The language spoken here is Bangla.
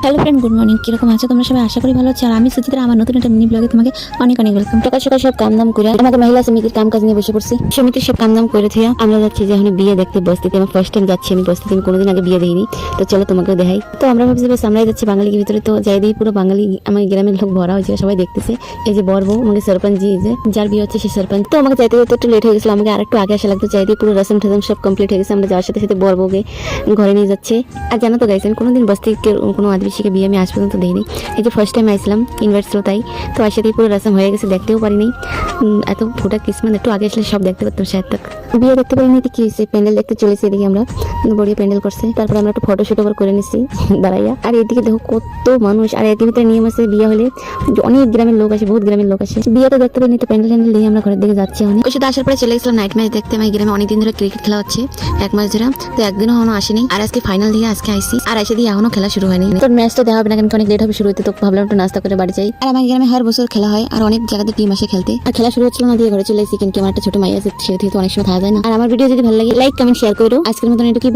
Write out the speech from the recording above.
Hello friend, good morning. কিরকম আছো তোমরা সবাই? আশা করি ভালো আছো। আর আমি সুচিত্রা, আমার নতুন একটা মিনি ব্লগে তোমাকে অনেক অনেক ওয়েলকাম। সকাল সকাল সব কাম দাম করে আমাদের মহিলা সমিতির কাম কাজ নিয়ে বসে পড়ছি। সমিতির সব কাম দাম করে থিয়া আমরা যাচ্ছি যে এখন বিয়ে দেখতে বস্তিতে। আমার ফার্স্ট টাইম যাচ্ছি আমি বস্তিতে, আমি কোনোদিন আগে বিয়ে দেখিনি। তো চলো তোমাকে দেখাই। তো আমরা ভাবছি বেশ আমরাই যাচ্ছি বাঙালির ভিতরে। তো যাই দিই পুরো বাঙালি আমার গ্রামের লোক ভরা হয়েছে, সবাই দেখতেছে। এই যে বর বউ, আমাকে সরপঞ্চ জি যে যার বিয়ে হচ্ছে সেই সরপঞ্চ। তো আমাকে যাইতে যেতে একটু লেট হয়ে গেছিল, আমাকে আরেকটু আগে আসা লাগতো। যাই দিই পুরো রসম ঠসম সব কমপ্লিট হয়ে গেছে। আমরা যাওয়ার সাথে সাথে বর বউকে ঘরে নিয়ে যাচ্ছে। আর জানো তো গাইস, আমি কোনোদিন বস্তিকে কোনো আদিবাসীকে বিয়ে আমি আজ পর্যন্ত দেখিনি। এই যে ফার্স্ট টাইম আসলাম, ইনভাইট ছিল তাই। তো আর সাথেই পুরো রসম হয়ে গেছে, দেখতেও পারিনি। এত ফোটা কিসমত, একটু আগে আসলে সব দেখতে পারতাম শায়দ তক। বিয়ে দেখতে পারিনি তো কি হয়েছে, প্যান্ডেল দেখতে চলেছি এদিকে আমরা। বড়িয়া প্যান্ডেল করছে, তারপরে আমরা একটু ফটোশুট ওভার করে নিচ্ছি দাঁড়াইয়া। আর এদিকে দেখো কত মানুষ। আর এর ভিতরে নিয়ম আছে, বিয়ে হলে অনেক গ্রামের লোক আসে, বহুত গ্রামের লোক আসে। বিয়েটা দেখতে পারিনি তো প্যান্ডেল ট্যান্ডেল দিয়ে আমরা ঘরের দিকে যাচ্ছি। অনেক ওর সাথে আসার পরে চলে গেছিলাম নাইট ম্যাচ দেখতে। আমার গ্রামে অনেকদিন ধরে ক্রিকেট খেলা হচ্ছে, 1 মাস ধরে। তো একদিনও এখনো আসেনি। আর আজকে ফাইনাল দিয়ে আজকে আইসি, আর এসে দিয়ে এখনো খেলা শুরু হয়নি। তো ম্যাচটা দেখা হবে না, কারণ অনেক লেট হবে শুরু হতে। তো ভাবলাম একটু নাস্তা করে বাড়ি যাই। আর আমার গ্রামে হর বছর খেলা হয়, আর অনেক জায়গাতে টিম আসে খেলতে। আর খেলা শুরু হচ্ছিল না দিয়ে ঘরে চলে এসেছি, কিন্তু আমার একটা ছোট মাই আছে, সেটা থেকে তো অনেক সময় থাকা যায় না। আর আমার ভিডিও যদি ভালো লাগে লাইক কমেন্ট শেয়ার করো। আজকের মতন এটুকুই।